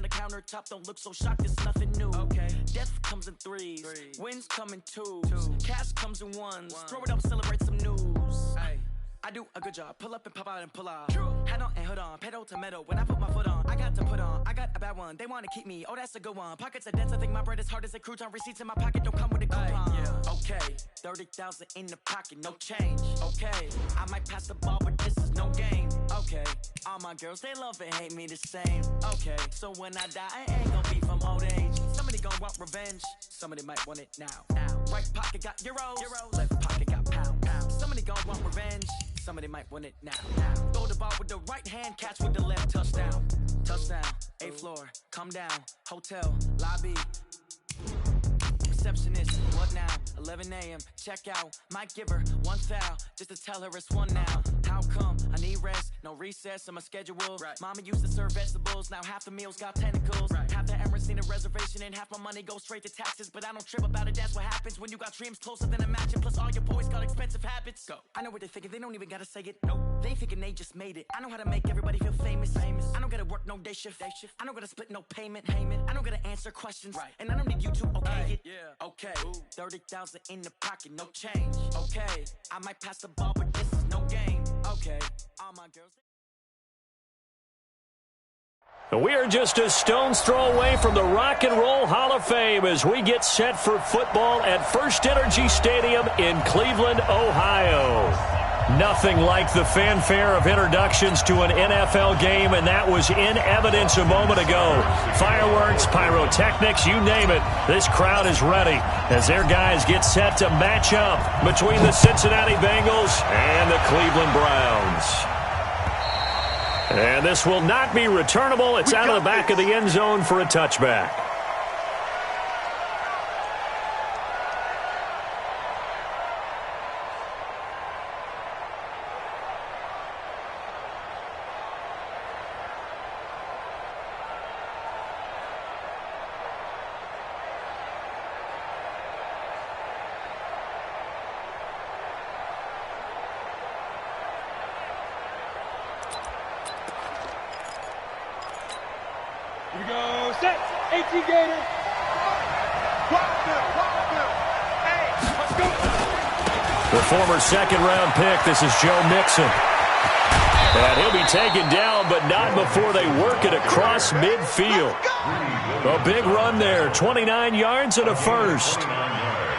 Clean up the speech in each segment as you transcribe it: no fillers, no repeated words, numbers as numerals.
on the countertop, don't look so shocked, it's nothing new. Okay. Death comes in threes, wins come in twos, cash comes in ones. Throw it up, celebrate some news. I do a good job, pull up and pop out and pull off. Hat on and hood on, pedal to metal. When I put my foot on, I got to put on. I got a bad one, they want to keep me. Oh, that's a good one. Pockets are dense, I think my bread is hard as a crouton. Receipts in my pocket don't come with a coupon. Okay, 30,000 in the pocket, no change. Okay, I might pass the ball, but this is no game. Okay, all my girls, they love and hate me the same. Okay, so when I die, I ain't gonna be from old age. Somebody gonna want revenge, somebody might want it now. Right pocket got euros, left pocket got pounds. Somebody gonna want revenge, somebody might want it now. Throw the ball with the right hand, catch with the left, touchdown. Touchdown, 8th floor, come down, hotel, lobby. Receptionist, what now? 11 a.m., check out. Might give her one foul, just to tell her it's one now. How come? I need rest, no recess in my schedule. Mama used to serve vegetables, now half the meals got tentacles. Half the Emirates need a reservation and half my money goes straight to taxes. But I don't trip about it, that's what happens when you got dreams closer than a matching. Plus all your boys got expensive habits. Go. I know what they're thinking, they don't even gotta say it. Nope. They thinking they just made it. I know how to make everybody feel famous. I don't gotta work no day shift. I don't gotta split no payment. I don't gotta answer questions. And I don't need you to okay it. Okay, 30,000 in the pocket, no change. Okay, I might pass the ball, but this is no game. Okay, all my girls. We are just a stone's throw away from the Rock and Roll Hall of Fame as we get set for football at First Energy Stadium in Cleveland, Ohio. Nothing like the fanfare of introductions to an NFL game, and that was in evidence a moment ago. Fireworks, pyrotechnics, you name it. This crowd is ready as their guys get set to match up between the Cincinnati Bengals and the Cleveland Browns. And this will not be returnable. It's out of the back of the end zone for a touchback. Here we go, set, 18 Gators. Let's go. The former second-round pick, this is Joe Mixon. And he'll be taken down, but not before they work it across midfield. A big run there, 29 yards and a first.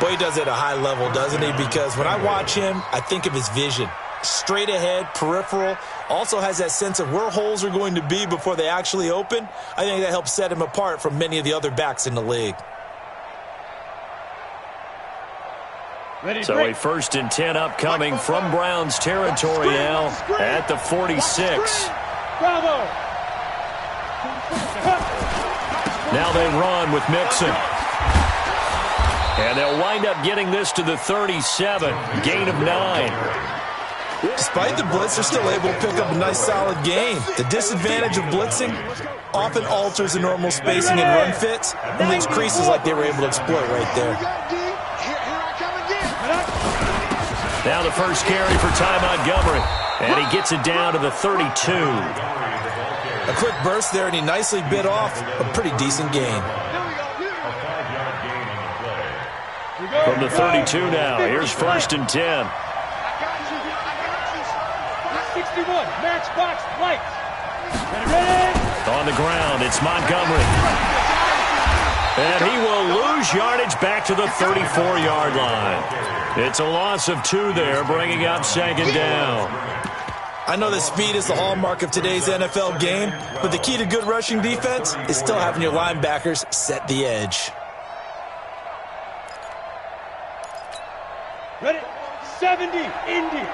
Boy, he does it at a high level, doesn't he? Because when I watch him, I think of his vision. Straight ahead, peripheral, also has that sense of where holes are going to be before they actually open. I think that helps set him apart from many of the other backs in the league. So a 1st and 10 upcoming from Browns territory now at the 46. Bravo. Now they run with Mixon. And they'll wind up getting this to the 37, gain of 9. Despite the blitz, they're still able to pick up a nice solid gain. The disadvantage of blitzing often alters the normal spacing and run fits and leaves creases like they were able to exploit right there. Now the first carry for Ty Montgomery, and he gets it down to the 32. A quick burst there, and he nicely bit off a pretty decent gain. From the 32 now, here's 1st and 10. 61, matchbox, lights. On the ground, it's Montgomery. And he will lose yardage back to the 34-yard line. It's a loss of 2 there, bringing up 2nd down. I know that speed is the hallmark of today's NFL game, but the key to good rushing defense is still having your linebackers set the edge. Ready? 70, Indy.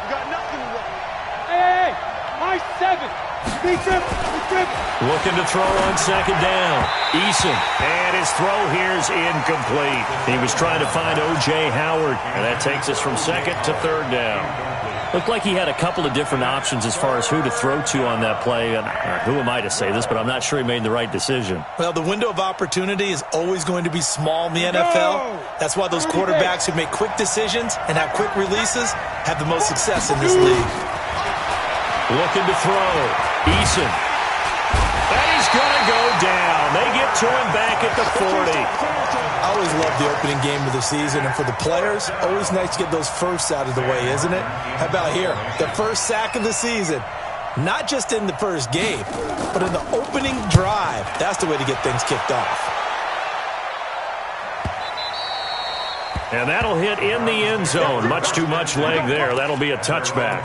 Got nothing wrong. Hey, high 7. Big trip. Looking to throw on 2nd down. Eason, and his throw here is incomplete. He was trying to find O.J. Howard, and that takes us from 2nd to 3rd down. Looked like he had a couple of different options as far as who to throw to on that play. Who am I to say this, but I'm not sure he made the right decision. Well, the window of opportunity is always going to be small in the NFL. That's why those quarterbacks who make quick decisions and have quick releases have the most success in this league. Looking to throw. Eason. And he's got down. They get to him back at the 40. I always love the opening game of the season, and for the players, always nice to get those firsts out of the way, isn't it? How about here? The first sack of the season. Not just in the first game, but in the opening drive. That's the way to get things kicked off. And that'll hit in the end zone. Much too much leg there. That'll be a touchback.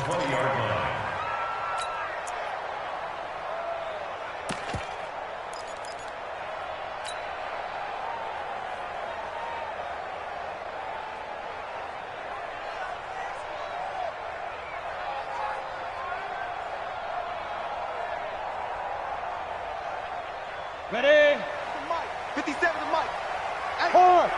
Ready? Mike. 57 to Mike. Hard.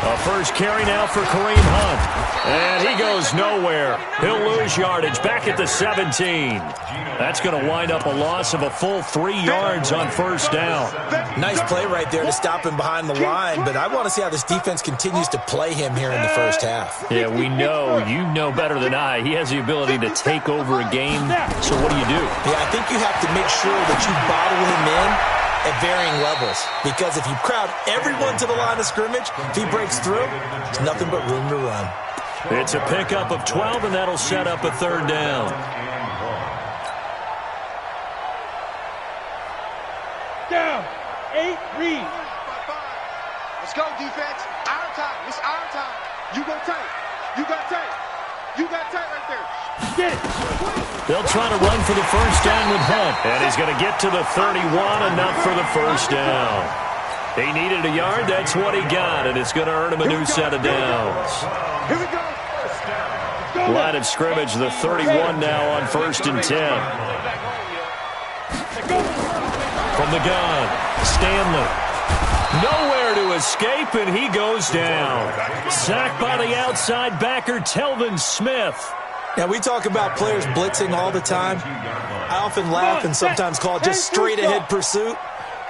A first carry now for Kareem Hunt. And he goes nowhere. He'll lose yardage back at the 17. That's going to wind up a loss of a full 3 yards on first down. Nice play right there to stop him behind the line, but I want to see how this defense continues to play him here in the first half. Yeah, we know. You know better than I. He has the ability to take over a game. So what do? Yeah, I think you have to make sure that you bottle him in at varying levels, because if you crowd everyone to the line of scrimmage, if he breaks through, there's nothing but room to run. It's a pickup of 12, and that'll set up a third down. Down. 8, read. Let's go, defense. Iron time. It's iron time. You go tight. You got tight. You got tight right there. Get it. They'll try to run for the first down with Hunt. And he's going to get to the 31, enough for the first down. He needed a yard. That's what he got, and it's going to earn him a new set of downs. Here we go. Line of scrimmage, the 31 now on 1st and 10. From the gun, Stanley. Nowhere to escape, and he goes down. Sacked by the outside backer, Telvin Smith. Now, we talk about players blitzing all the time. I often laugh and sometimes call it just straight-ahead pursuit.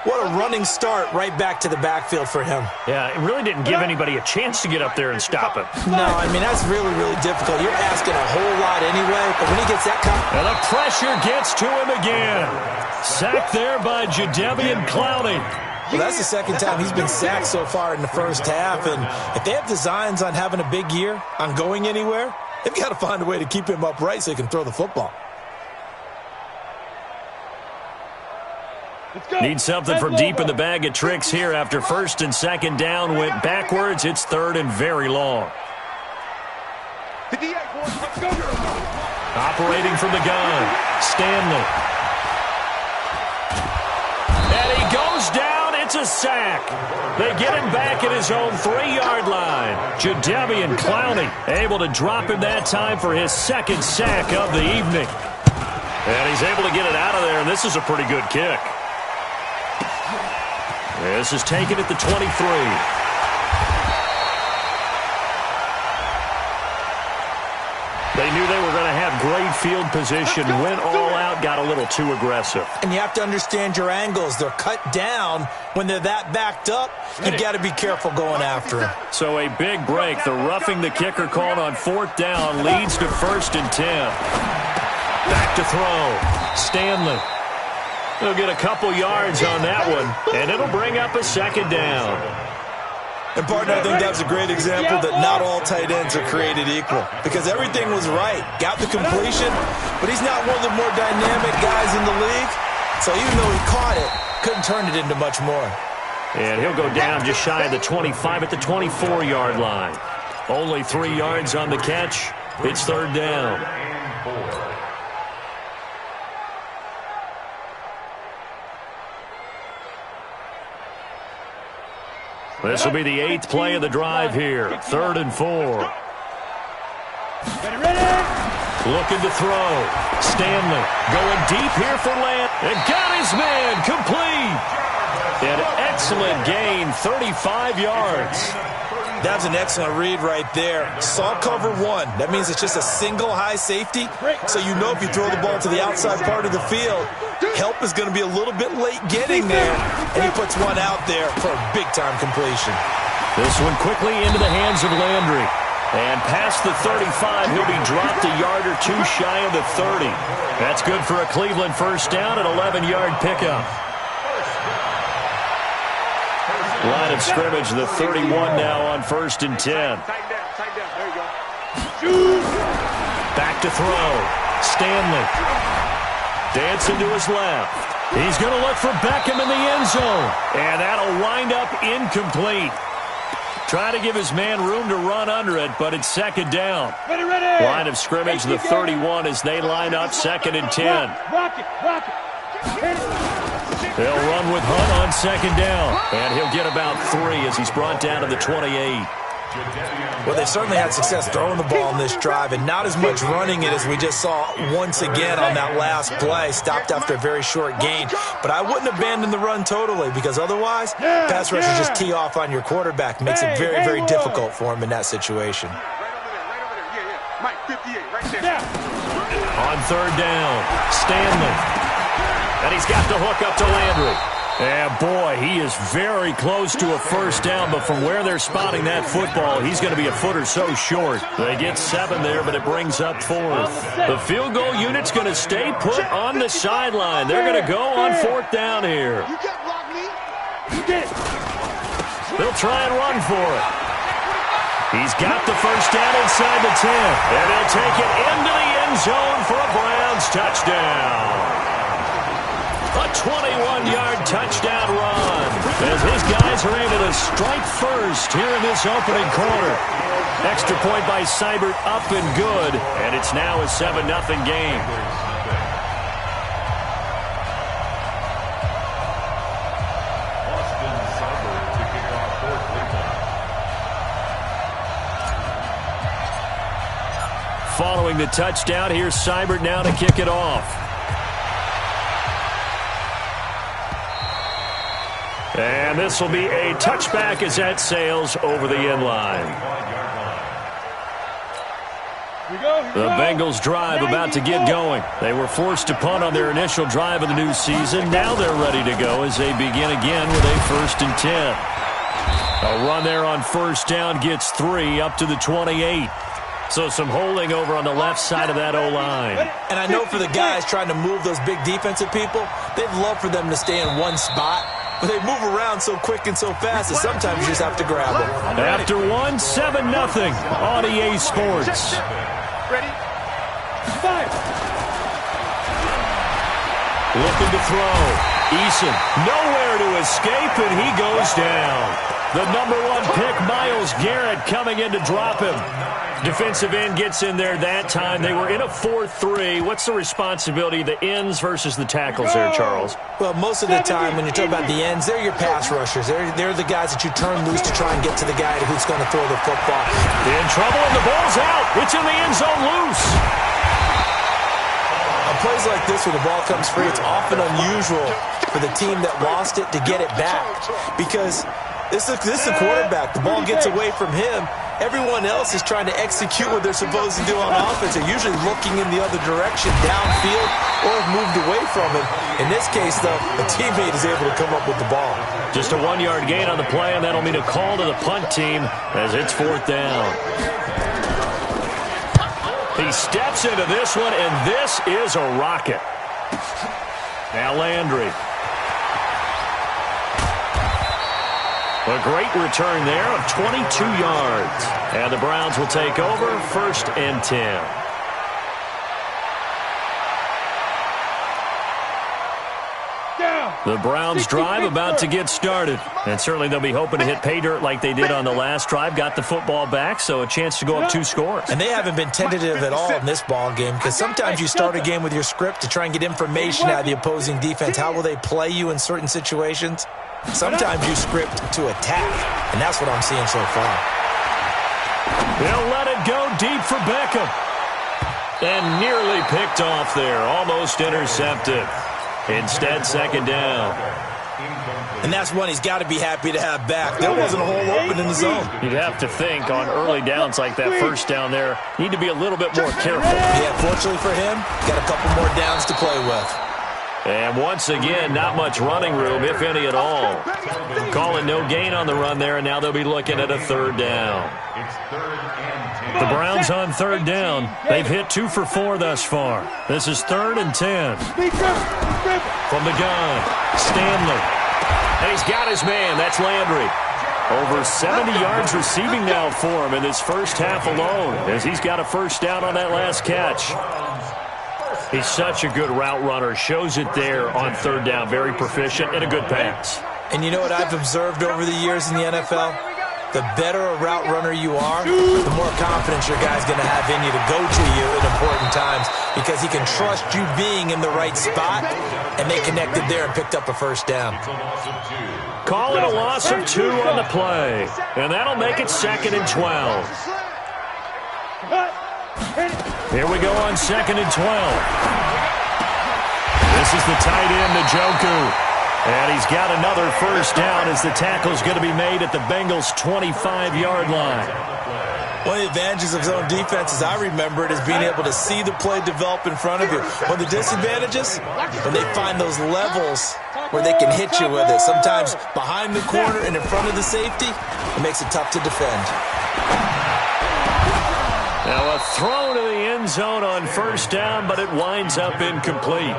What a running start right back to the backfield for him. Yeah, it really didn't give anybody a chance to get up there and stop him. No, I mean, that's really, really difficult. You're asking a whole lot anyway, but when he gets that and the pressure gets to him again. Sacked there by Jadeveon Clowney. Well, that's the second time he's been sacked so far in the first half, and if they have designs on having a big year, on going anywhere, they've got to find a way to keep him upright so he can throw the football. Need something from deep in the bag of tricks here after 1st and 2nd down went backwards. It's 3rd and very long. Operating from the gun, Stanley. And he goes down. It's a sack. They get him back at his own 3-yard line. Jadeveon Clowney able to drop him that time for his 2nd sack of the evening. And he's able to get it out of there, and this is a pretty good kick. This is taken at the 23. They knew they were going to have great field position, went all out, got a little too aggressive. And you have to understand your angles. They're cut down. When they're that backed up, you've got to be careful going after them. So a big break. The roughing the kicker called on 4th down leads to 1st and 10. Back to throw. Stanley. They'll get a couple yards on that one, and it'll bring up a 2nd down. And, partner, I think that's a great example that not all tight ends are created equal, because everything was right. Got the completion, but he's not one of the more dynamic guys in the league. So even though he caught it, couldn't turn it into much more. And he'll go down just shy of the 25 at the 24-yard line. Only 3 yards on the catch. It's 3rd down. This will be the 8th play of the drive here. 3rd and 4. Looking to throw. Stanley going deep here for Land. And got his man complete. An excellent gain, 35 yards. That's an excellent read right there. Saw cover 1. That means it's just a single high safety. So you know if you throw the ball to the outside part of the field, help is going to be a little bit late getting there. And he puts one out there for a big-time completion. This one quickly into the hands of Landry. And past the 35, he'll be dropped a yard or two shy of the 30. That's good for a Cleveland first down, an 11-yard pickup. Line of scrimmage, the 31 now on 1st and 10. Tighten down. There you go. Back to throw. Stanley. Dancing to his left. He's going to look for Beckham in the end zone. And that'll wind up incomplete. Try to give his man room to run under it, but it's 2nd down. Ready. Line of scrimmage, the 31 as they line up 2nd and 10. Rock it. Hit it. They'll run with Hunt on 2nd down. And he'll get about 3 as he's brought down to the 28. Well, they've certainly had success throwing the ball in this drive and not as much running it as we just saw once again on that last play. Stopped after a very short gain. But I wouldn't abandon the run totally because otherwise, pass rushers just tee off on your quarterback. Makes it very, very difficult for him in that situation. Right over there. Yeah. Mike, 58, right there. On 3rd down, Stanley. And he's got the hook up to Landry. And, boy, he is very close to a first down, but from where they're spotting that football, he's going to be a foot or so short. They get 7 there, but it brings up 4th. The field goal unit's going to stay put on the sideline. They're going to go on 4th down here. You can't block me. They'll try and run for it. He's got the first down inside the 10, and he'll take it into the end zone for a Browns touchdown. A 21-yard touchdown run as his guys are able to strike first here in this opening quarter. Extra point by Seibert up and good, and it's now a 7-0 game. Following the touchdown, here's Seibert now to kick it off. And this will be a touchback as that sails over the end line. The Bengals drive about to get going. They were forced to punt on their initial drive of the new season. Now they're ready to go as they begin again with a 1st and 10. A run there on 1st down gets 3 up to the 28. So some holding over on the left side of that O-line. And I know for the guys trying to move those big defensive people, they'd love for them to stay in one spot. But they move around so quick and so fast that sometimes you just have to grab them. After 1, 7-0 on EA Sports. Ready? Fire. Looking to throw. Eason nowhere to escape, and he goes down. The number 1 pick, Myles Garrett, coming in to drop him. Defensive end gets in there that time. They were in a 4-3. What's the responsibility of the ends versus the tackles there, Charles? Well, most of the time when you talk about the ends, they're your pass rushers. They're the guys that you turn loose to try and get to the guy who's going to throw the football. In trouble, and the ball's out. It's in the end zone loose. On plays like this where the ball comes free, it's often unusual for the team that lost it to get it back because this is the quarterback. The ball gets away from him. Everyone else is trying to execute what they're supposed to do on offense. They're usually looking in the other direction, downfield, or have moved away from it. In this case, though, a teammate is able to come up with the ball. Just a 1-yard gain on the play, and that'll mean a call to the punt team as it's 4th down. He steps into this one, and this is a rocket. Now Landry. A great return there of 22 yards. And the Browns will take over 1st and 10. The Browns drive about to get started. And certainly they'll be hoping to hit pay dirt like they did on the last drive. Got the football back, so a chance to go up 2 scores. And they haven't been tentative at all in this ball game because sometimes you start a game with your script to try and get information out of the opposing defense. How will they play you in certain situations? Sometimes you script to attack, and that's what I'm seeing so far. They'll let it go deep for Beckham. And nearly picked off there, almost intercepted. Instead, 2nd down. And that's one he's got to be happy to have back. There wasn't a hole open in the zone. You'd have to think on early downs like that 1st down there, need to be a little bit more careful. Yeah, fortunately for him, got a couple more downs to play with. And once again, not much running room, if any at all. Calling no gain on the run there, and now they'll be looking at a third down. The Browns on third down. They've hit 2 for 4 thus far. This is 3rd and 10. From the gun, Stanley. And he's got his man. That's Landry. Over 70 yards receiving now for him in this first half alone, as he's got a first down on that last catch. He's such a good route runner. Shows it there on third down. Very proficient and a good pass. And you know what I've observed over the years in the NFL? The better a route runner you are, the more confidence your guy's going to have in you to go to you at important times, because he can trust you being in the right spot, and they connected there and picked up a first down. Call it a loss of 2 on the play, and that'll make it 2nd and 12. Here we go on 2nd and 12. This is the tight end, Njoku. And he's got another first down as the tackle's going to be made at the Bengals' 25-yard line. One of the advantages of zone defense, as I remember it, is being able to see the play develop in front of you. One of the disadvantages, when they find those levels where they can hit you with it, sometimes behind the corner and in front of the safety, it makes it tough to defend. Now a throw to the end zone on first down, but it winds up incomplete.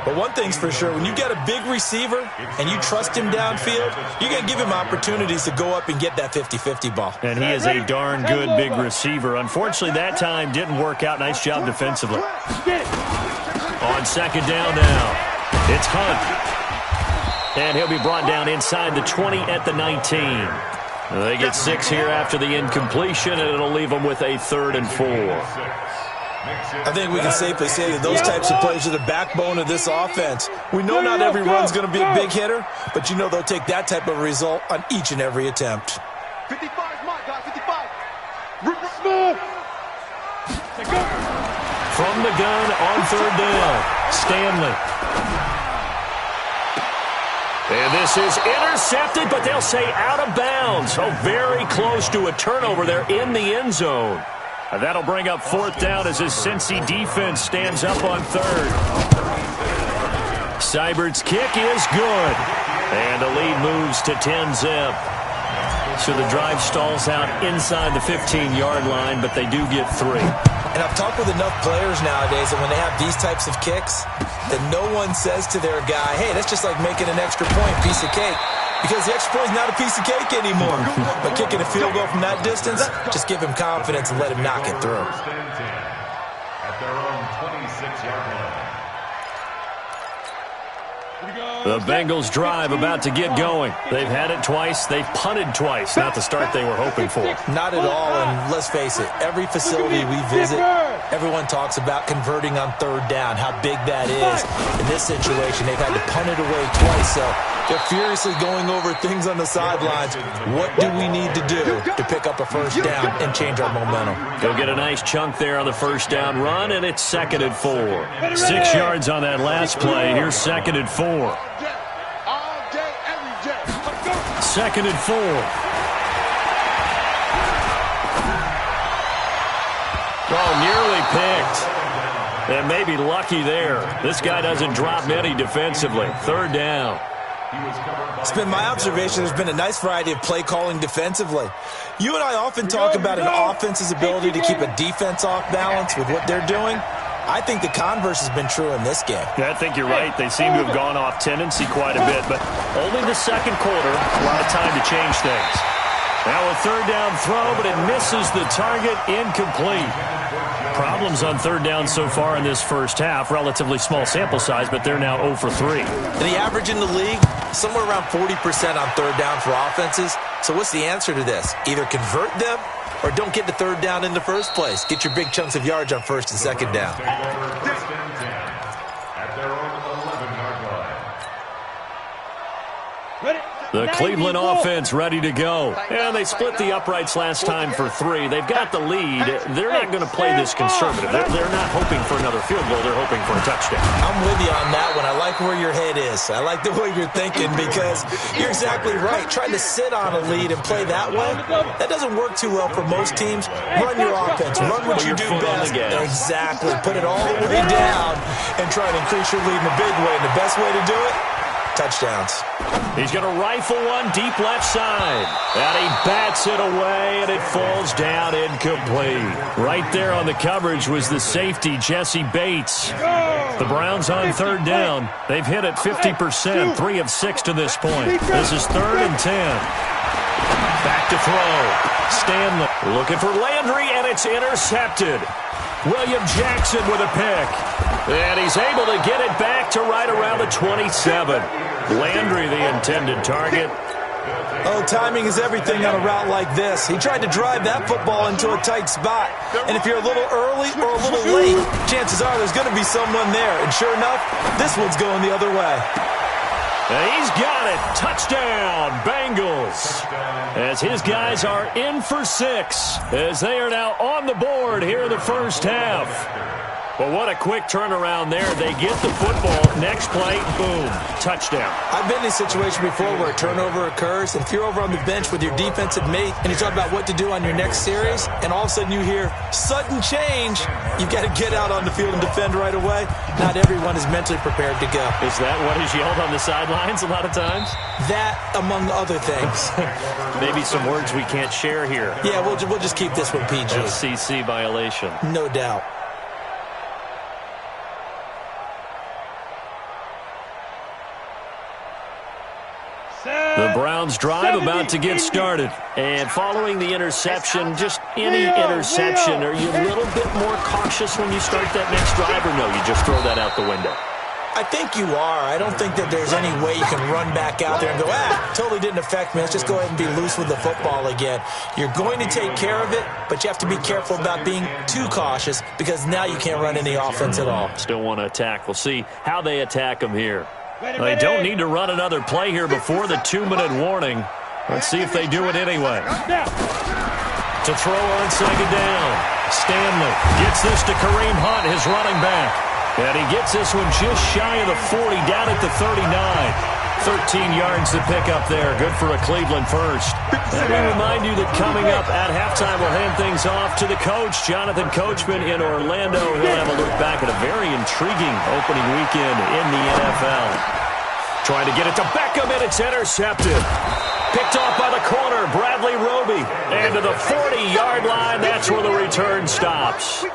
But one thing's for sure, when you've got a big receiver and you trust him downfield, you're going to give him opportunities to go up and get that 50-50 ball. And he is a darn good big receiver. Unfortunately, that time didn't work out. Nice job defensively. On 2nd down now, it's Hunt. And he'll be brought down inside the 20 at the 19. They get 6 here after the incompletion, and it'll leave them with a 3rd and 4. I think we can safely say that those types of plays are the backbone of this offense. We know not every run's going to be a big hitter, but you know they'll take that type of result on each and every attempt. 55 is mine, guys, 55. From the gun on 3rd down, Stanley. And this is intercepted, but they'll say out of bounds. Oh, very close to a turnover there in the end zone. And that'll bring up 4th down as his Cincy defense stands up on 3rd. Seibert's kick is good. And the lead moves to 10-zip. So the drive stalls out inside the 15-yard line, but they do get 3. And I've talked with enough players nowadays that when they have these types of kicks, that no one says to their guy, hey, that's just like making an extra point, piece of cake. Because the extra point is not a piece of cake anymore. But kicking a field goal from that distance, just give him confidence and let him knock it through. At their own 26-yard line. The Bengals drive about to get going. They've had it twice. They've punted twice. Not the start they were hoping for. Not at all, and let's face it, every facility we visit, everyone talks about converting on 3rd down, how big that is. In this situation, they've had to punt it away twice, so they're furiously going over things on the sidelines. What do we need to do to pick up a first down and change our momentum? They'll get a nice chunk there on the first down run, and it's 2nd and 4. 6 yards on that last play. Here's 2nd and 4. 2nd and 4. Oh, nearly picked. And maybe lucky there. This guy doesn't drop many defensively. 3rd down. It's been my observation there's been a nice variety of play calling defensively. You and I often talk about an offense's ability to keep a defense off balance with what they're doing. I think the converse has been true in this game. Yeah, I think you're right. They seem to have gone off tendency quite a bit, but only the 2nd quarter, a lot of time to change things. Now a 3rd down throw, but it misses the target, incomplete. Problems on 3rd down so far in this first half. Relatively small sample size, but they're now 0 for 3. And the average in the league, somewhere around 40% on 3rd down for offenses. So what's the answer to this? Either convert them or don't get to 3rd down in the first place. Get your big chunks of yards on 1st and 2nd down. At their own 11-yard line. Ready? The Cleveland offense ready to go. And they split the uprights last time for 3. They've got the lead. They're not going to play this conservative. They're not hoping for another field goal. They're hoping for a touchdown. I'm with you on that one. I like where your head is. I like the way you're thinking because you're exactly right. Trying to sit on a lead and play that way, that doesn't work too well for most teams. Run your offense. Run what you do best. Exactly. Put it all the way down and try to increase your lead in a big way. And the best way to do it, touchdowns. He's going to rifle one deep left side. And he bats it away, and it falls down incomplete. Right there on the coverage was the safety, Jesse Bates. The Browns on third down. They've hit it 50%, 3 of 6 to this point. This is 3rd and 10. Back to throw. Stanley looking for Landry, and it's intercepted. William Jackson with a pick. And he's able to get it back to right around the 27. Landry, the intended target. Oh, timing is everything on a route like this. He tried to drive that football into a tight spot. And if you're a little early or a little late, chances are there's going to be someone there. And sure enough, this one's going the other way. And he's got it. Touchdown, Bengals. As his guys are in for 6, as they are now on the board here in the first half. Well, what a quick turnaround there. They get the football. Next play, boom, touchdown. I've been in a situation before where a turnover occurs, and if you're over on the bench with your defensive mate and you talk about what to do on your next series, and all of a sudden you hear sudden change, you've got to get out on the field and defend right away. Not everyone is mentally prepared to go. Is that what is yelled on the sidelines a lot of times? That, among other things. Maybe some words we can't share here. Yeah, we'll just keep this one PG. FCC violation. No doubt. The Browns drive about to get started. And following the interception, just any interception, are you a little bit more cautious when you start that next drive, or no, you just throw that out the window? I think you are. I don't think that there's any way you can run back out there and go, totally didn't affect me. Let's just go ahead and be loose with the football again. You're going to take care of it, but you have to be careful about being too cautious because now you can't run any offense at all. Still want to attack. We'll see how they attack them here. They don't need to run another play here before the 2-minute warning. Let's see if they do it anyway. To throw on second down. Stanley gets this to Kareem Hunt, his running back. And he gets this one just shy of the 40, down at the 39. 13 yards to pick up there. Good for a Cleveland first. Let me remind you that coming up at halftime, we'll hand things off to the coach, Jonathan Coachman in Orlando. He'll have a look back at a very intriguing opening weekend in the NFL. Trying to get it to Beckham, and it's intercepted. Picked off by the corner, Bradley Roby. And to the 40-yard line, that's where the return stops.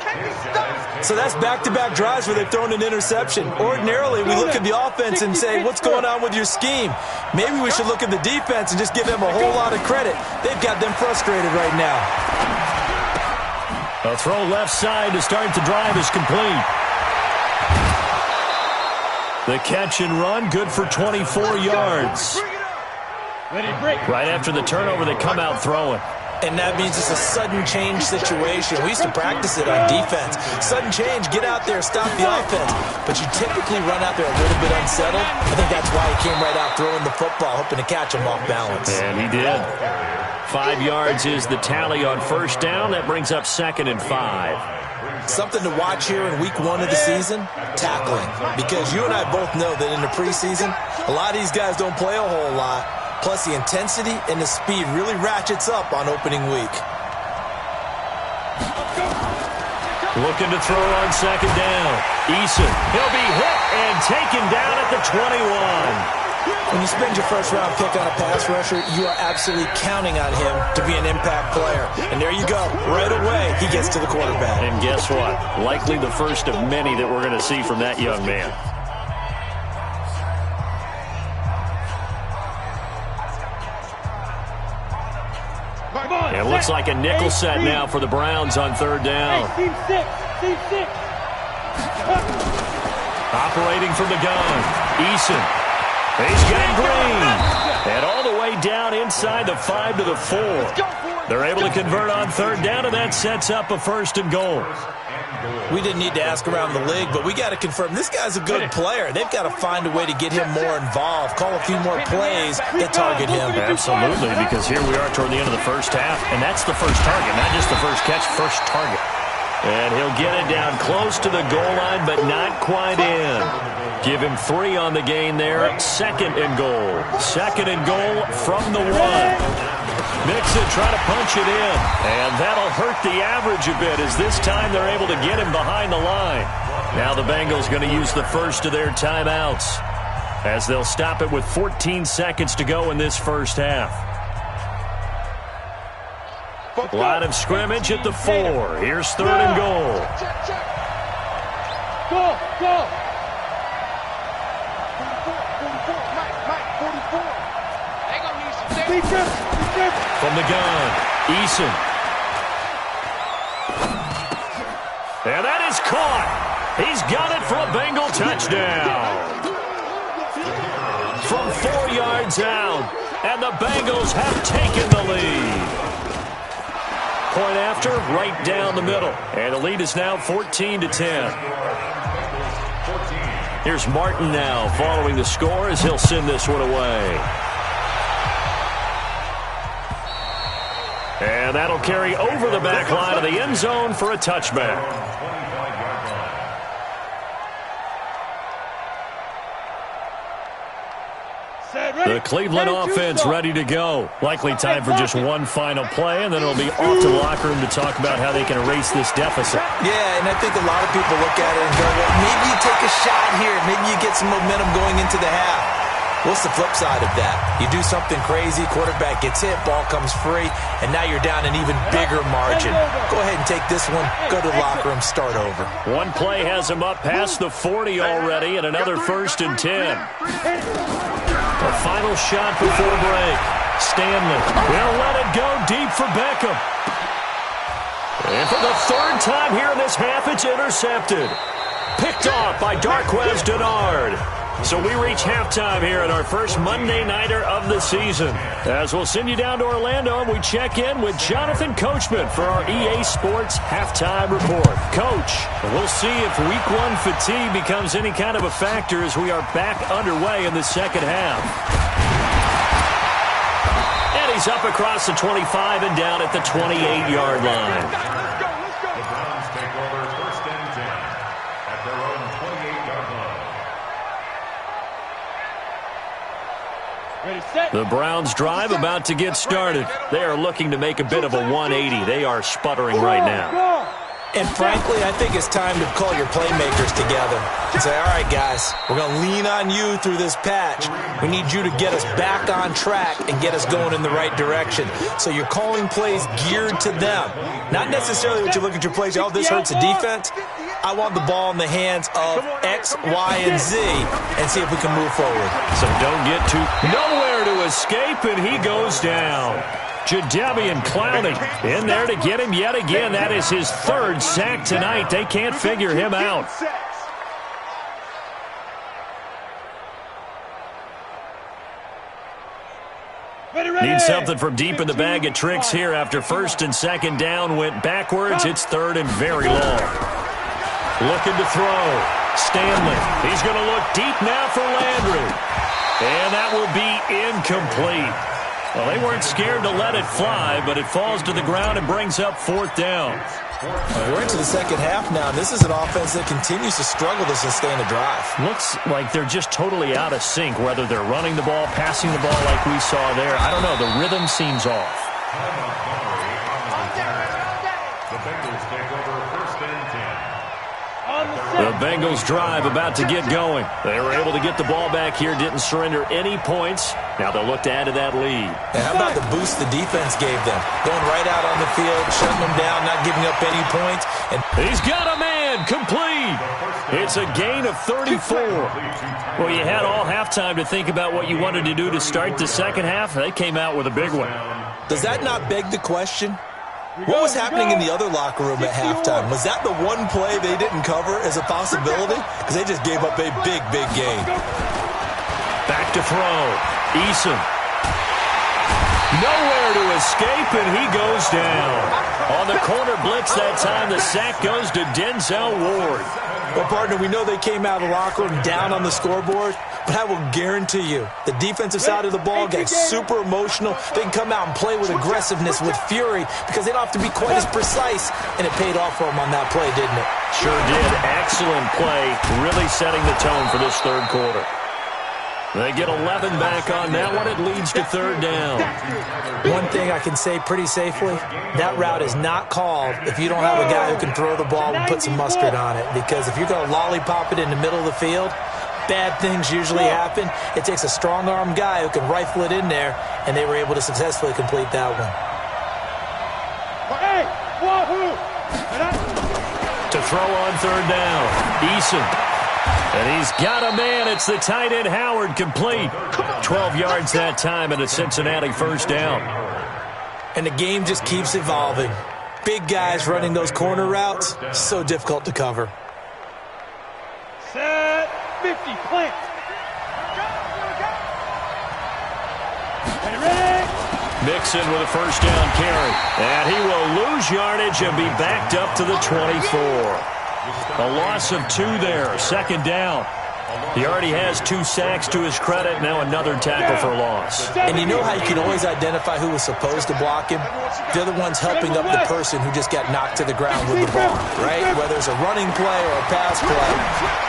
So that's back-to-back drives where they've thrown an interception. Ordinarily, we look at the offense and say, what's going on with your scheme? Maybe we should look at the defense and just give them a whole lot of credit. They've got them frustrated right now. A throw left side to start the drive is complete. The catch and run, good for 24 yards. Right after the turnover, they come out throwing. And that means it's a sudden change situation. We used to practice it on defense. Sudden change, get out there, stop the offense. But you typically run out there a little bit unsettled. I think that's why he came right out throwing the football, hoping to catch him off balance. And he did. 5 yards is the tally on first down. That brings up 2nd and 5. Something to watch here in week 1 of the season, tackling. Because you and I both know that in the preseason, a lot of these guys don't play a whole lot. Plus, the intensity and the speed really ratchets up on opening week. Looking to throw on second down. Eason, he'll be hit and taken down at the 21. When you spend your first-round pick on a pass rusher, you are absolutely counting on him to be an impact player. And there you go. Right away, he gets to the quarterback. And guess what? Likely the first of many that we're going to see from that young man. It looks like a nickel set now for the Browns on third down. Team 6. Operating from the gun. Eason. He's got Green. And all the way down inside the 5 to the 4. They're able to convert on third down, and that sets up a 1st and goal. We didn't need to ask around the league, but we got to confirm this guy's a good player. They've got to find a way to get him more involved, call a few more plays that target him. Absolutely, because here we are toward the end of the first half, and that's the first target, not just the first catch, first target. And he'll get it down close to the goal line, but not quite in. Give him 3 on the gain there. 2nd and goal. 2nd and goal from the 1. Mixon trying to punch it in. And that'll hurt the average a bit as this time they're able to get him behind the line. Now the Bengals going to use the first of their timeouts as they'll stop it with 14 seconds to go in this first half. Line of scrimmage at the 4. Here's 3rd and goal. Go, go. 44. They gonna need some Defense. From the gun, Eason. And that is caught. He's got it for a Bengal touchdown. From 4 yards out, and the Bengals have taken the lead. Point after, right down the middle. And the lead is now 14-10. Here's Martin now following the score as he'll send this one away. And that'll carry over the back line of the end zone for a touchback. The Cleveland offense ready to go. Likely time for just one final play, and then it'll be off to the locker room to talk about how they can erase this deficit. Yeah, and I think a lot of people look at it and go, well, maybe you take a shot here. Maybe you get some momentum going into the half. What's the flip side of that? You do something crazy, quarterback gets hit, ball comes free, and now you're down an even bigger margin. Go ahead and take this one, go to the locker room, start over. One play has him up past the 40 already, and another 1st and 10. A final shot before break. Stanley will let it go deep for Beckham. And for the 3rd time here in this half, it's intercepted. Picked off by Darquez Denard. So we reach halftime here at our first Monday Nighter of the season. As we'll send you down to Orlando, and we check in with Jonathan Coachman for our EA Sports Halftime Report. Coach, we'll see if Week 1 fatigue becomes any kind of a factor as we are back underway in the second half. And he's up across the 25 and down at the 28-yard line. The Browns take over 1st and 10 at their own 28-yard line. The Browns drive about to get started. They are looking to make a bit of a 180. They are sputtering right now. And frankly, I think it's time to call your playmakers together and say, all right, guys, we're going to lean on you through this patch. We need you to get us back on track and get us going in the right direction. So you're calling plays geared to them. Not necessarily what you look at your plays, oh, this hurts the defense. I want the ball in the hands of X, Y, and Z and see if we can move forward. So don't get nowhere to escape, and he goes down. Jadeveon Clowney in there to get him yet again. That is his 3rd sack tonight. They can't figure him out. Need something from deep in the bag of tricks here after 1st and 2nd down went backwards. It's 3rd and very long. Looking to throw. Stanley. He's going to look deep now for Landry. And that will be incomplete. Well, they weren't scared to let it fly, but it falls to the ground and brings up 4th down. We're into the second half now. This is an offense that continues to struggle to sustain a drive. Looks like they're just totally out of sync, whether they're running the ball, passing the ball like we saw there. I don't know. The rhythm seems off. The Bengals take over 1st and 10. The Bengals drive about to get going. They were able to get the ball back here, didn't surrender any points. Now they'll look to add to that lead. And how about the boost the defense gave them? Going right out on the field, shutting them down, not giving up any points. And he's got a man complete. It's a gain of 34. Well, you had all halftime to think about what you wanted to do to start the second half. They came out with a big one. Does that not beg the question? What was happening in the other locker room at halftime? Was that the one play they didn't cover as a possibility? Because they just gave up a big, big gain. Back to throw. Eason. Nowhere to escape, and he goes down. On the corner blitz that time, the sack goes to Denzel Ward. Well, partner, we know they came out of the locker room down on the scoreboard, but I will guarantee you the defensive side of the ball gets super emotional. They can come out and play with aggressiveness, with fury, because they don't have to be quite as precise, and it paid off for them on that play, didn't it? Sure did. Excellent play, really setting the tone for this third quarter. They get 11 back on that one. It leads to third down. One thing I can say pretty safely, that route is not called if you don't have a guy who can throw the ball and put some mustard on it. Because if you're going to lollipop it in the middle of the field, bad things usually happen. It takes a strong-arm guy who can rifle it in there, and they were able to successfully complete that one. Hey, wahoo! To throw on third down, Eason. And he's got a man. It's the tight end Howard, complete. 12 yards that time and a Cincinnati first down. And the game just keeps evolving. Big guys running those corner routes, so difficult to cover. Set 50, plant. Ready? Mixon with a first down carry. And he will lose yardage and be backed up to the 24. A loss of 2 there, second down. He already has 2 sacks to his credit, now another tackle for loss. And you know how you can always identify who was supposed to block him? They're the ones helping up the person who just got knocked to the ground with the ball, right? Whether it's a running play or a pass play,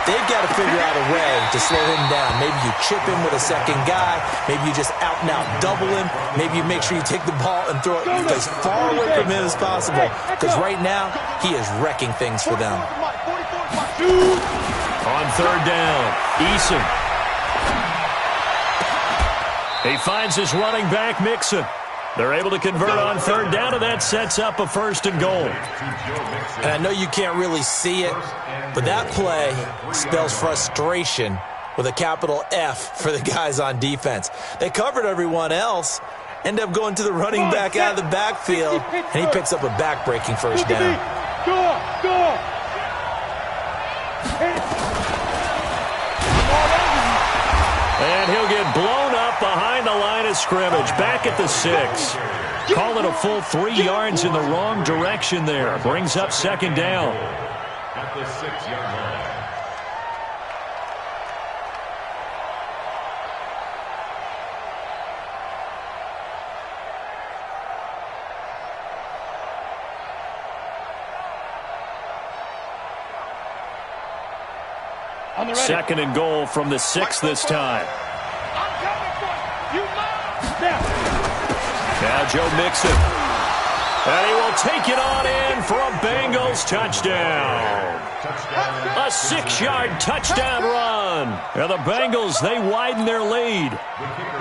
they've got to figure out a way to slow him down. Maybe you chip him with a second guy. Maybe you just out-and-out double him. Maybe you make sure you take the ball and throw it as far away from him as possible. Because right now, he is wrecking things for them. On third down, Eason. He finds his running back, Mixon. They're able to convert on third down, and that sets up a first and goal. And I know you can't really see it, but that play spells frustration with a capital F for the guys on defense. They covered everyone else, end up going to the running back out of the backfield, and he picks up a back-breaking first down. Go! And he'll get blown up behind the line of scrimmage, back at the 6. Call it a full 3 yards in the wrong direction there. Brings up second down. At the 6-yard line. Second and goal from the 6 this time. Now Joe Mixon. And he will take it on in for a Bengals touchdown. A 6-yard touchdown run. And the Bengals, they widen their lead.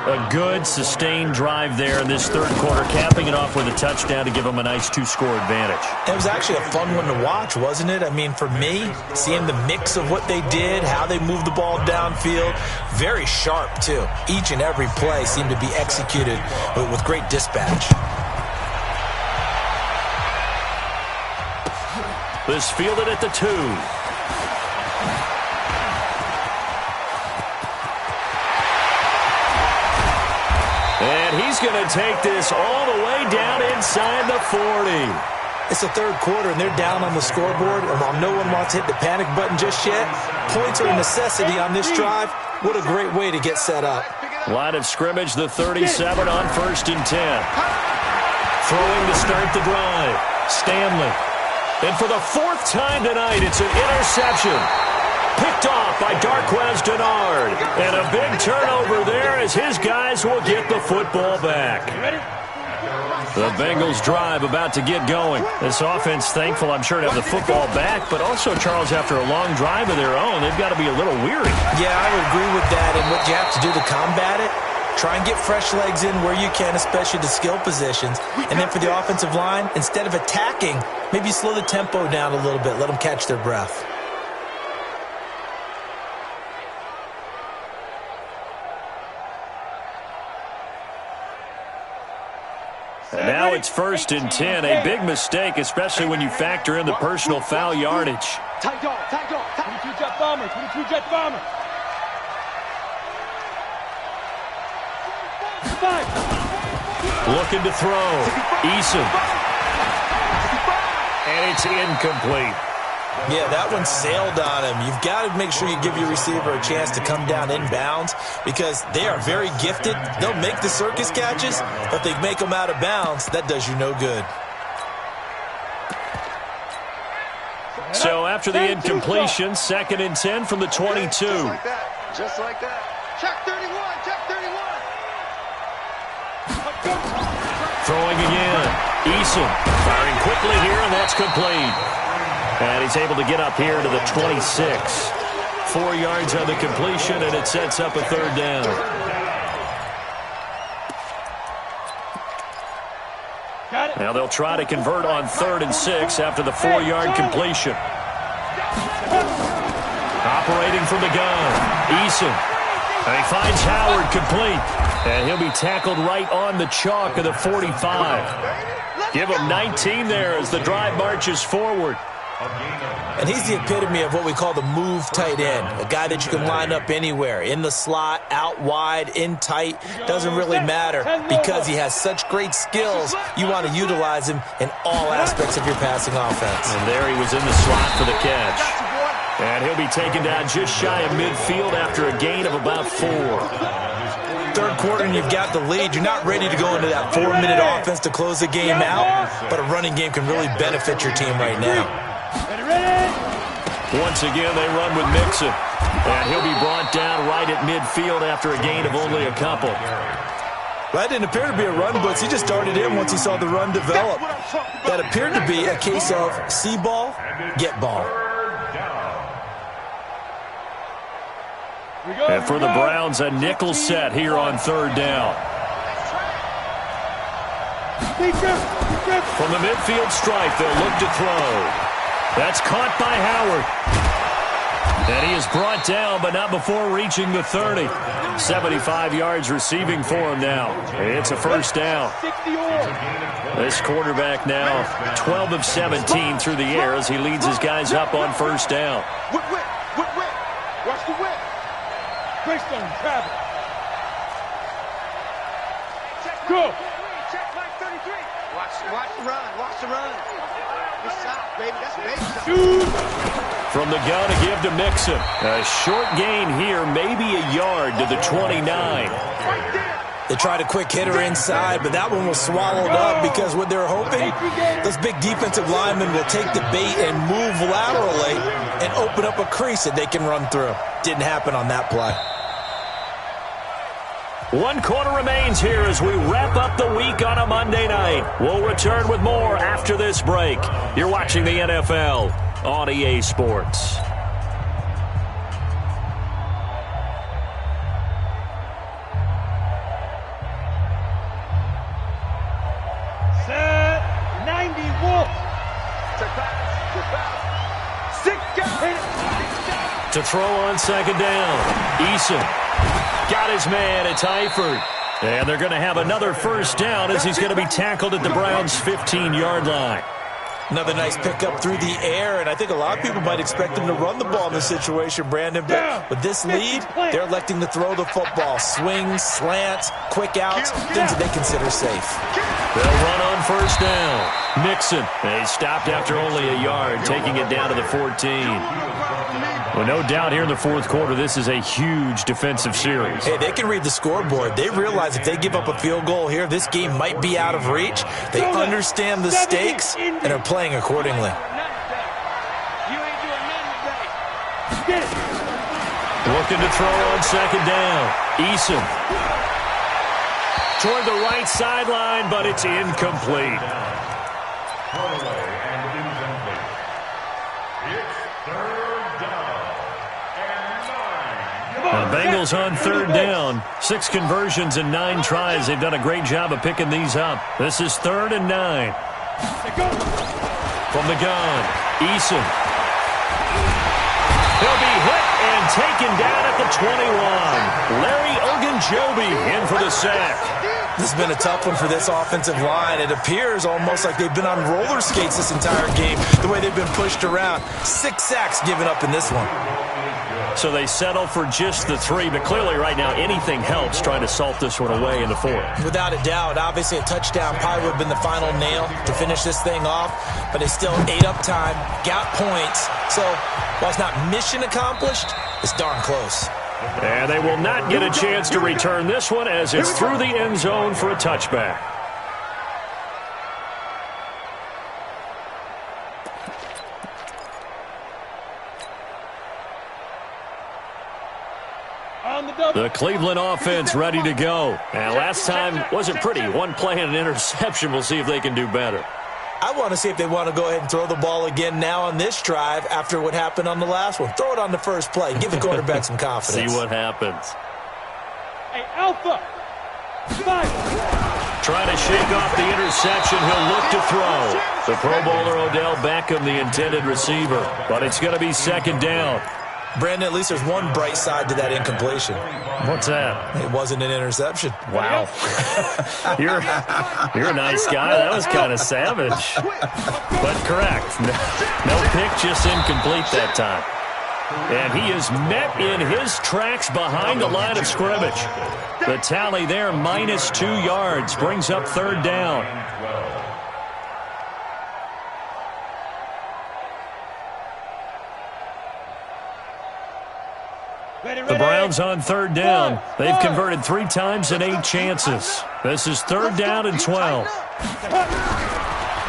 A good, sustained drive there in this third quarter, capping it off with a touchdown to give them a nice 2-score advantage. It was actually a fun one to watch, wasn't it? I mean, for me, seeing the mix of what they did, how they moved the ball downfield, very sharp, too. Each and every play seemed to be executed with great dispatch. This fielded at the 2. And he's going to take this all the way down inside the 40. It's the third quarter, and they're down on the scoreboard. And while no one wants to hit the panic button just yet, points are a necessity on this drive. What a great way to get set up. Line of scrimmage, the 37 on 1st and 10. Throwing to start the drive. Stanley. And for the 4th time tonight, it's an interception. Picked off by Darquez Denard. And a big turnover there as his guys will get the football back. The Bengals drive about to get going. This offense, thankful, I'm sure, to have the football back. But also, Charles, after a long drive of their own, they've got to be a little weary. Yeah, I would agree with that. And what you have to do to combat it, try and get fresh legs in where you can, especially the skill positions. And then for the offensive line, instead of attacking, maybe slow the tempo down a little bit. Let them catch their breath. And now it's 1st and 10. A big mistake, especially when you factor in the personal foul yardage. Tight dog. 22 jet bomber. 22 jet bomber. 5. Looking to throw. Eason. And it's incomplete. Yeah, that one sailed on him. You've got to make sure you give your receiver a chance to come down inbounds because they are very gifted. They'll make the circus catches, but they make them out of bounds. That does you no good. So after the incompletion, 2nd and 10 from the 22. Just like that. Just like that. Check 31. Check 31. Throwing again. Eason firing quickly here, and that's complete. And he's able to get up here to the 26. 4 yards on the completion, and it sets up a 3rd down. Now they'll try to convert on 3rd and 6 after the 4-yard completion. Operating from the gun. Eason. And he finds Howard complete. And he'll be tackled right on the chalk of the 45. Give him 19 there as the drive marches forward. And he's the epitome of what we call the move tight end, a guy that you can line up anywhere, in the slot, out wide, in tight, doesn't really matter because he has such great skills. You want to utilize him in all aspects of your passing offense. And there he was in the slot for the catch. And he'll be taken down just shy of midfield after a gain of about 4. 3rd quarter and you've got the lead. You're not ready to go into that 4-minute offense to close the game out, but a running game can really benefit your team right now. Once again, they run with Mixon. And he'll be brought down right at midfield after a gain of only a couple. That didn't appear to be a run blitz. He just started in once he saw the run develop. That appeared to be a case of see ball, get ball. And for the Browns, a nickel set here on 3rd down. From the midfield stripe, they'll look to throw. That's caught by Howard. And he is brought down, but not before reaching the 30. 75 yards receiving for him now. It's a 1st down. This quarterback now 12 of 17 through the air as he leads his guys up on 1st down. Whip. Watch the whip. Greystone, travel. Go. Check like 33. Watch the run. Watch the run. Good shot, baby. That's a baby shot. From the gun to give to Mixon. A short gain here, maybe a yard to the 29. They tried a quick hitter inside, but that one was swallowed up because what they're hoping, those big defensive linemen will take the bait and move laterally and open up a crease that they can run through. Didn't happen on that play. 1 quarter remains here as we wrap up the week on a Monday night. We'll return with more after this break. You're watching the NFL on EA Sports. Set 90 Wolf. To throw on 2nd down. Eason. Got his man. It's Eifert. And they're going to have another 1st down as he's going to be tackled at the Browns' 15-yard line. Another nice pickup through the air, and I think a lot of people might expect him to run the ball in this situation, Brandon. But with this lead, they're electing to throw the football. Swings, slants, quick outs, things that they consider safe. They'll run on 1st down. Mixon. They stopped after only a yard, taking it down to the 14. Well, no doubt here in the 4th quarter, this is a huge defensive series. Hey, they can read the scoreboard. They realize if they give up a field goal here, this game might be out of reach. They understand the stakes and are playing accordingly. Looking to throw on 2nd down. Eason. Toward the right sideline, but it's incomplete. The Bengals on 3rd down. 6 conversions and 9 tries. They've done a great job of picking these up. This is 3rd and 9. From the gun, Eason. He'll be hit and taken down at the 21. Larry Ogunjobi in for the sack. This has been a tough one for this offensive line. It appears almost like they've been on roller skates this entire game, the way they've been pushed around. 6 sacks given up in this one. So they settle for just the 3, but clearly right now anything helps trying to salt this one away in the 4th. Without a doubt, obviously a touchdown probably would have been the final nail to finish this thing off, but it's still ate up time, got points. So while it's not mission accomplished, it's darn close. And they will not get a chance to return this one as it's through the end zone for a touchback. The Cleveland offense ready to go. And last time wasn't pretty. One play and an interception. We'll see if they can do better. I want to see if they want to go ahead and throw the ball again now on this drive after what happened on the last one. Throw it on the first play. Give the quarterback some confidence. See what happens. Hey, Alpha. 5. Trying to shake off the interception. He'll look to throw. The Pro Bowler Odell Beckham, the intended receiver. But it's going to be second down. Brandon, at least there's one bright side to that incompletion. What's that? It wasn't an interception. Wow. You're a nice guy. That was kind of savage. But correct. No pick, just incomplete that time. And he is met in his tracks behind the line of scrimmage. The tally there, -2 yards, brings up third down. The Browns on third down. They've converted 3 times in 8 chances. This is third down and 12.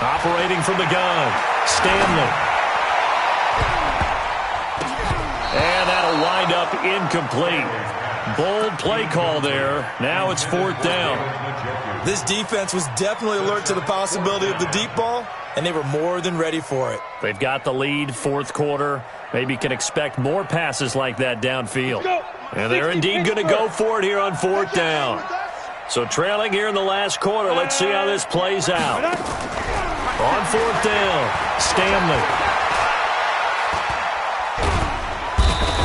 Operating from the gun, Stanley. And that'll wind up incomplete. Bold play call there. Now it's fourth down. This defense was definitely alert to the possibility of the deep ball, and they were more than ready for it. They've got the lead, fourth quarter. Maybe can expect more passes like that downfield. And they're indeed going to go for it here on fourth down. So trailing here in the last quarter, let's see how this plays out. On fourth down, Stanley.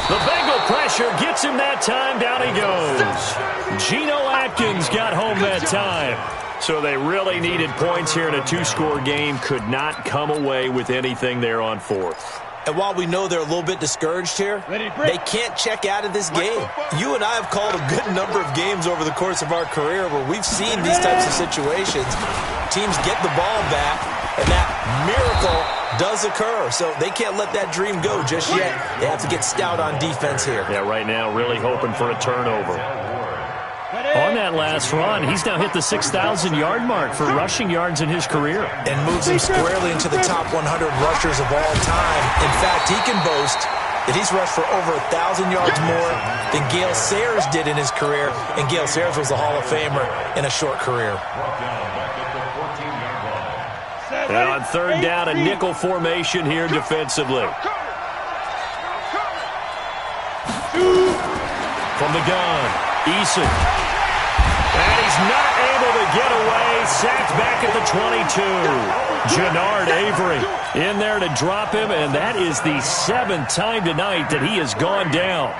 The Bengal pressure gets him that time. Down he goes. Geno Atkins got home that time. So they really needed points here in a 2-score game. Could not come away with anything there on fourth. And while we know they're a little bit discouraged here, they can't check out of this game. You and I have called a good number of games over the course of our career where we've seen these types of situations. Teams get the ball back, and that miracle does occur. So they can't let that dream go just yet. They have to get stout on defense here. Yeah, right now really hoping for a turnover. On that last run, he's now hit the 6,000-yard mark for rushing yards in his career. And moves him squarely into the top 100 rushers of all time. In fact, he can boast that he's rushed for over 1,000 yards more than Gale Sayers did in his career. And Gale Sayers was a Hall of Famer in a short career. And on third down, a nickel formation here defensively. From the gun, Eason. And he's not able to get away. Sacked back at the 22. Jannard Avery in there to drop him, and that is the 7th time tonight that he has gone down.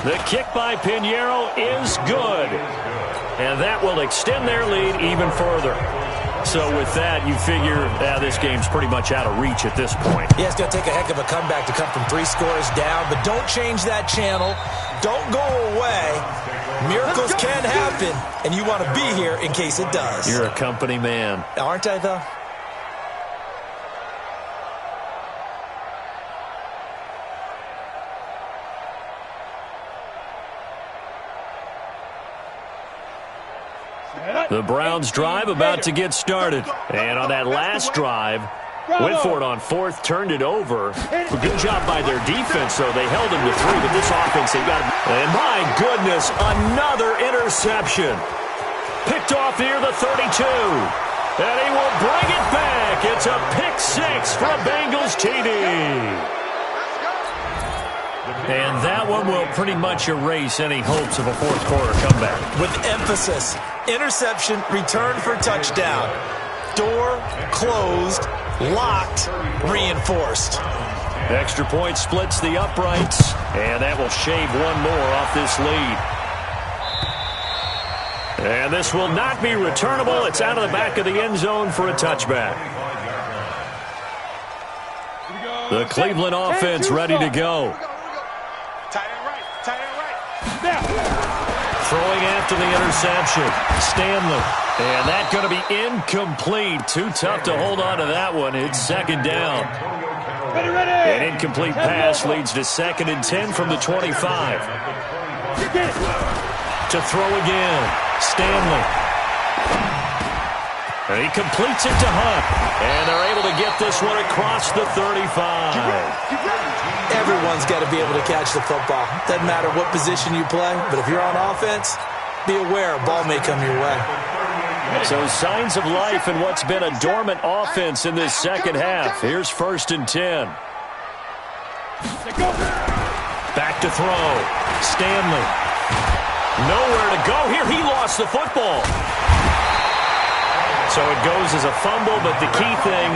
The kick by Pinheiro is good. And that will extend their lead even further. So with that, you figure this game's pretty much out of reach at this point. Yeah, it's going to take a heck of a comeback to come from 3 scores down, but don't change that channel. Don't go away. Miracles can happen, and you want to be here in case it does. You're a company man. Aren't I, though? The Browns drive about to get started. And on that last drive, went for it on fourth, turned it over. Good job by their defense, though. They held him to 3, but this offense, they got him. And my goodness, another interception. Picked off near the 32. And he will bring it back. It's a pick 6 for a Bengals TD. And that one will pretty much erase any hopes of a fourth quarter comeback. With emphasis, interception, return for touchdown. Door closed, locked, reinforced. Extra point splits the uprights, and that will shave one more off this lead. And this will not be returnable. It's out of the back of the end zone for a touchback. The Cleveland offense ready to go. Tight end right. Tight end right. Throwing after the interception. Stanley. And that's going to be incomplete. Too tough to hold on to that one. It's second down. An incomplete pass leads to 2nd and 10 from the 25. To throw again. Stanley. And he completes it to Hunt. And they're able to get this one across the 35. Everyone's got to be able to catch the football. Doesn't matter what position you play, but if you're on offense, be aware a ball may come your way. So signs of life in what's been a dormant offense in this second half. Here's 1st and 10. Back to throw. Stanley. Nowhere to go here. He lost the football. So it goes as a fumble, but the key thing,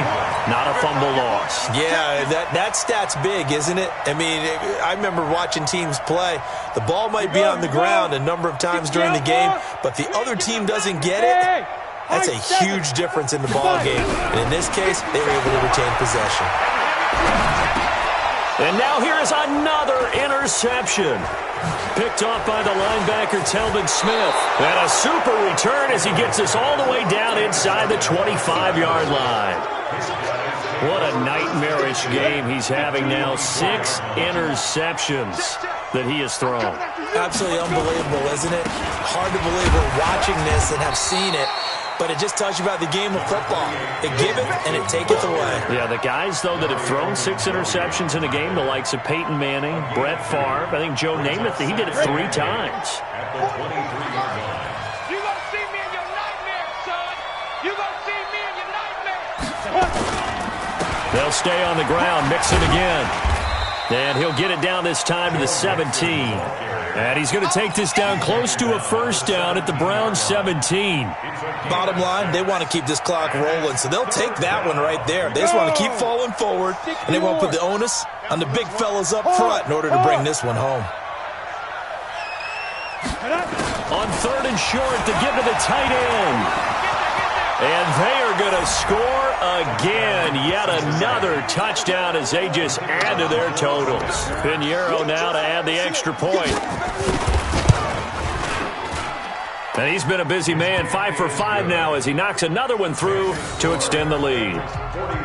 not a fumble loss. Yeah, that stat's big, isn't it? I mean, I remember watching teams play. The ball might be on the ground a number of times during the game, but the other team doesn't get it. That's a huge difference in the ball game. And in this case, they were able to retain possession. And now here is another interception. Picked off by the linebacker, Telvin Smith. And a super return as he gets us all the way down inside the 25-yard line. What a nightmarish game he's having now. 6 interceptions that he has thrown. Absolutely unbelievable, isn't it? Hard to believe we're watching this and have seen it. But it just tells you about the game of football. It giveth and it taketh away. Yeah, the guys, though, that have thrown 6 interceptions in a game, the likes of Peyton Manning, Brett Favre, I think Joe Namath, he did it 3 times. You gonna see me in your nightmares, son. You gonna see me in your nightmares. They'll stay on the ground, mix it again. And he'll get it down this time to the 17. And he's going to take this down close to a 1st down at the Browns' 17. Bottom line, they want to keep this clock rolling, so they'll take that one right there. They just want to keep falling forward, and they won't put the onus on the big fellas up front in order to bring this one home. On 3rd and short, to give to the tight end. And they are going to score again. Yet another touchdown as they just add to their totals. Pinheiro now to add the extra point. And he's been a busy man. 5 for 5 now as he knocks another one through to extend the lead. 41,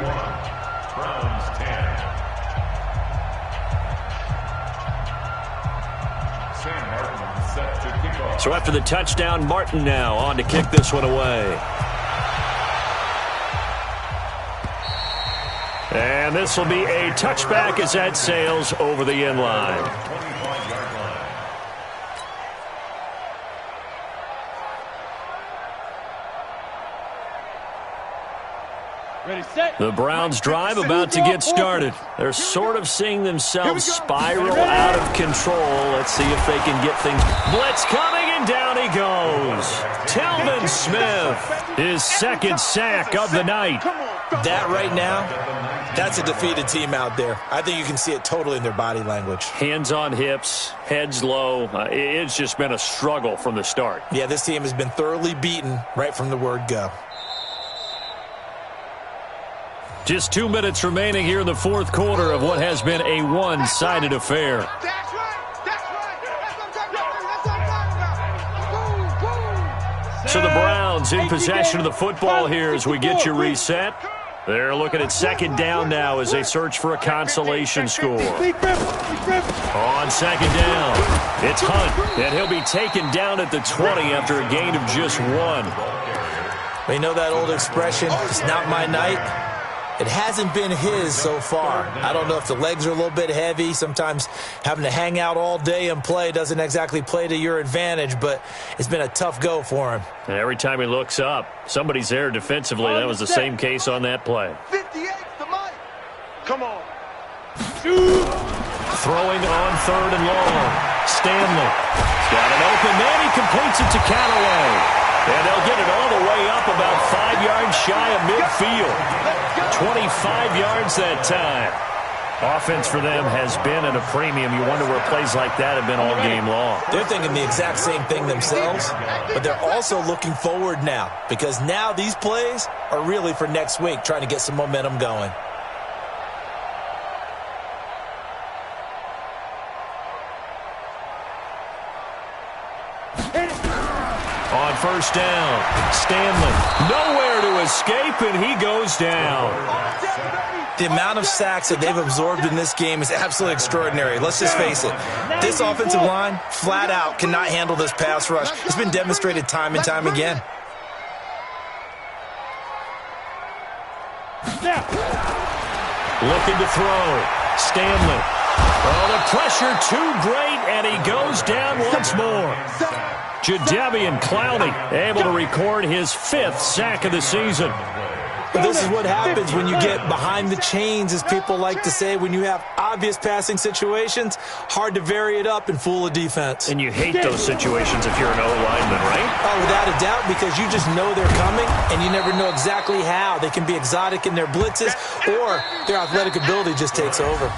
Browns 10. Sam Martin set to kick off. So after the touchdown, Martin now on to kick this one away. And this will be a touchback as that sails over the end line. 25-yard line. Ready, set. The Browns drive about to get started. They're sort of seeing themselves spiral out of control. Let's see if they can get things. Blitz coming, and down he goes. Telvin Smith, his 2nd sack of the night. That right now, that's a defeated team out there. I think you can see it totally in their body language. Hands on hips, heads low. It's just been a struggle from the start. Yeah, this team has been thoroughly beaten right from the word go. Just 2 minutes remaining here in the 4th quarter of what has been a one-sided affair. That's right. That's right. That's what I'm talking about. So the Browns in possession of the football here as we get you reset. They're looking at 2nd down now as they search for a consolation score. On 2nd down, it's Hunt, and he'll be taken down at the 20 after a gain of just 1. You know that old expression, it's not my night? It hasn't been his so far. I don't know if the legs are a little bit heavy. Sometimes having to hang out all day and play doesn't exactly play to your advantage, but it's been a tough go for him. And every time he looks up, somebody's there defensively. That was the same case on that play. 58 to Mike. Come on. Throwing on 3rd and long. Stanley. He's got an open man. He completes it to Callaway. And they'll get it all the way up about 5 yards shy of midfield. 25 yards that time. Offense for them has been at a premium. You wonder where plays like that have been all game long. They're thinking the exact same thing themselves, but they're also looking forward now because now these plays are really for next week, trying to get some momentum going. first down. Stanley, nowhere to escape, and he goes down. The amount of sacks that they've absorbed in this game is absolutely extraordinary. Let's just face it. This offensive line, flat out, cannot handle this pass rush. It's been demonstrated time and time again. Looking to throw. Stanley. Oh, the pressure too great, and he goes down once more. Jadeveon Clowney able to record his 5th sack of the season. But this is what happens when you get behind the chains, as people like to say. When you have obvious passing situations, hard to vary it up and fool a defense. And you hate those situations if you're an O-lineman, right? Oh, without a doubt, because you just know they're coming, and you never know exactly how. They can be exotic in their blitzes, or their athletic ability just takes over.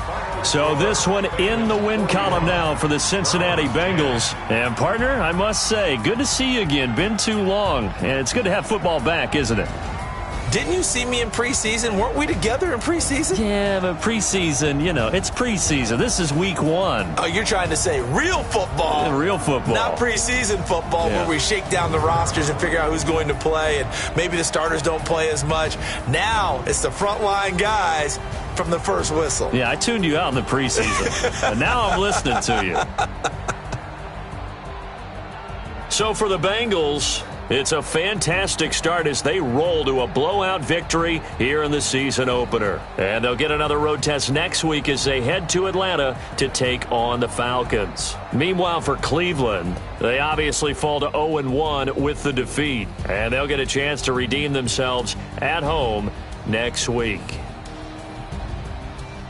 So this one in the win column now for the Cincinnati Bengals. And, partner, I must say, good to see you again. Been too long. And it's good to have football back, isn't it? Didn't you see me in preseason? Weren't we together in preseason? Yeah, but preseason, you know, it's preseason. This is week 1. Oh, you're trying to say real football. Real football. Not preseason football, where we shake down the rosters and figure out who's going to play, and maybe the starters don't play as much. Now it's the frontline guys from the first whistle. Yeah, I tuned you out in the preseason. And now I'm listening to you. So for the Bengals, it's a fantastic start as they roll to a blowout victory here in the season opener. And they'll get another road test next week as they head to Atlanta to take on the Falcons. Meanwhile, for Cleveland, they obviously fall to 0-1 with the defeat. And they'll get a chance to redeem themselves at home next week.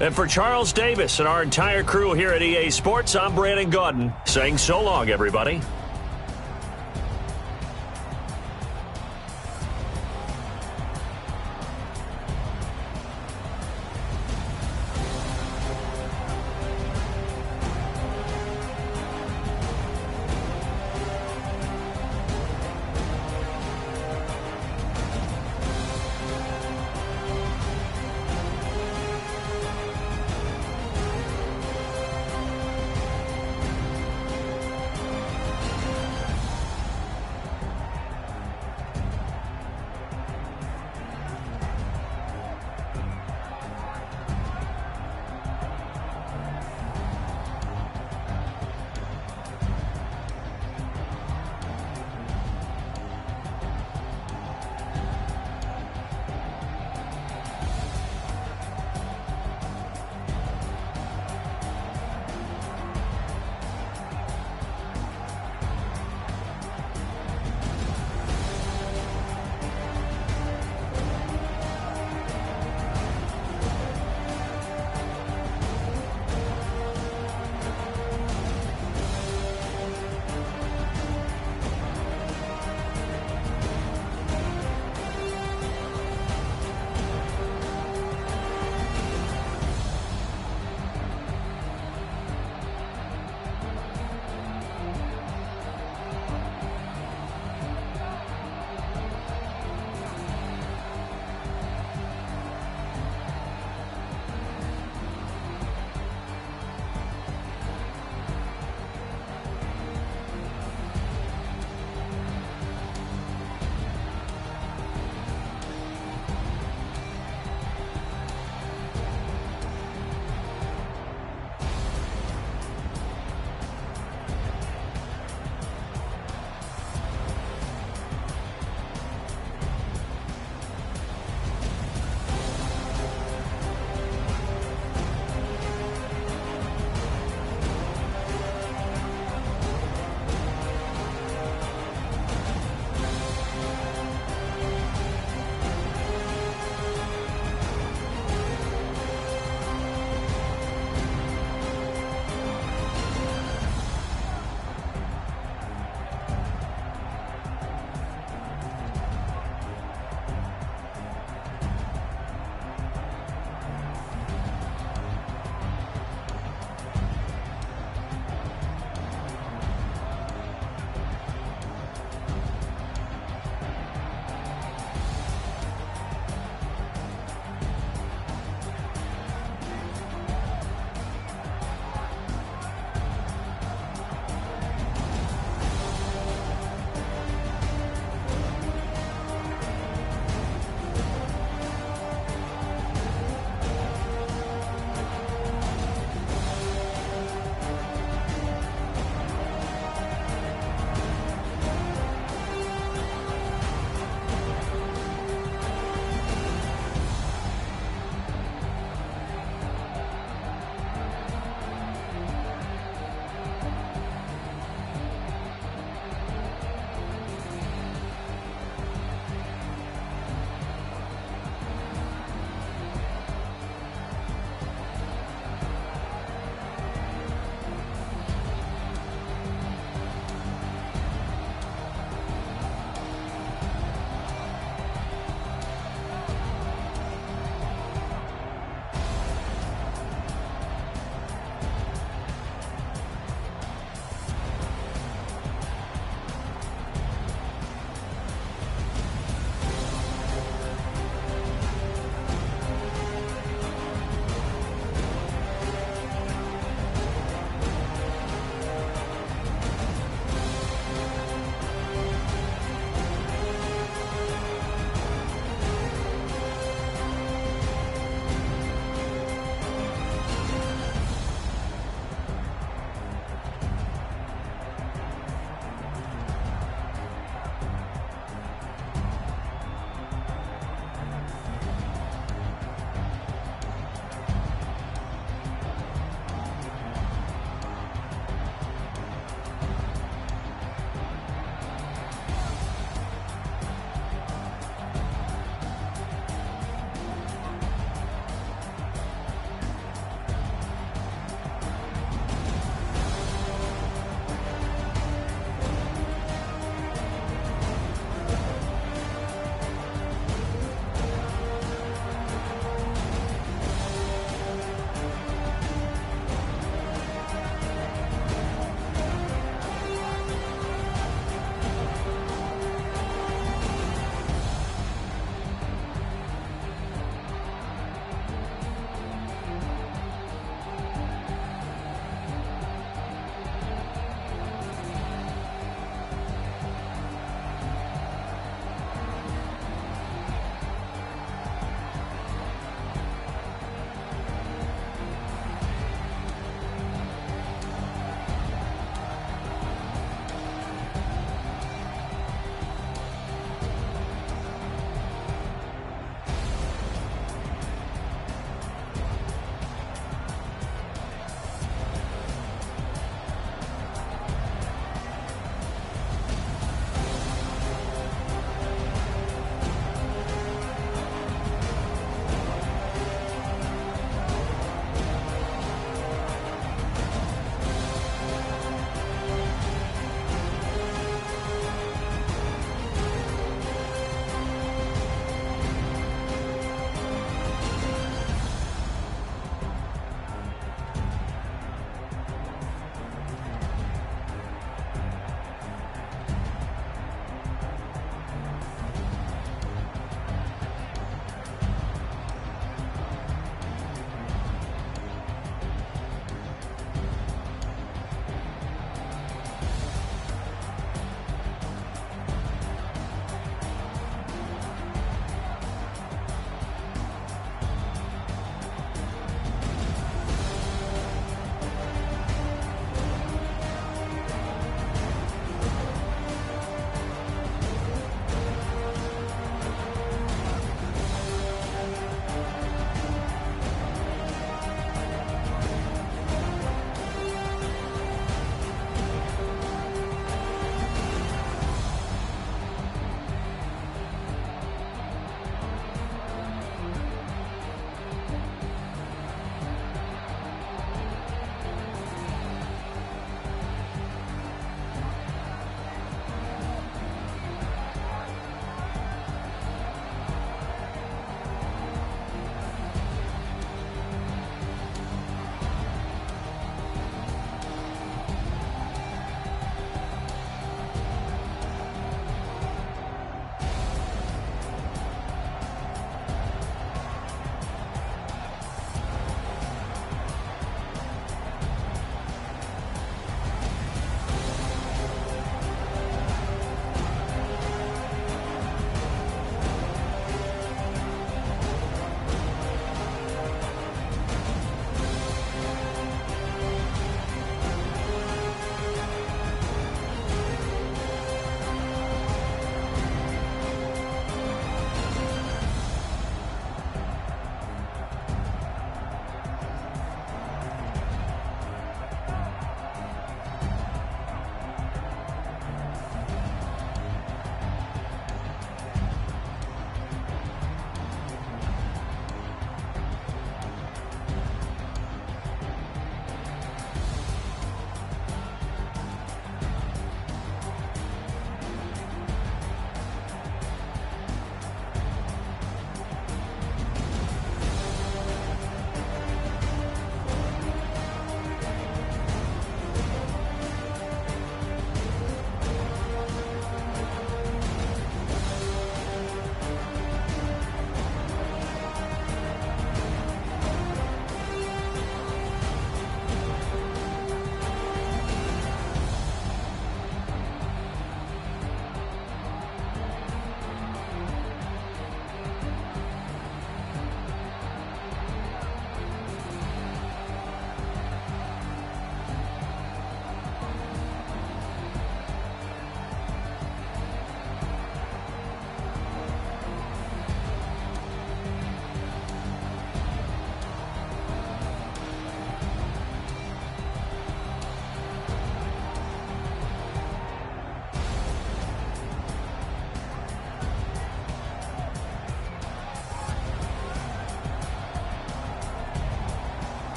And for Charles Davis and our entire crew here at EA Sports, I'm Brandon Gaudin saying so long, everybody.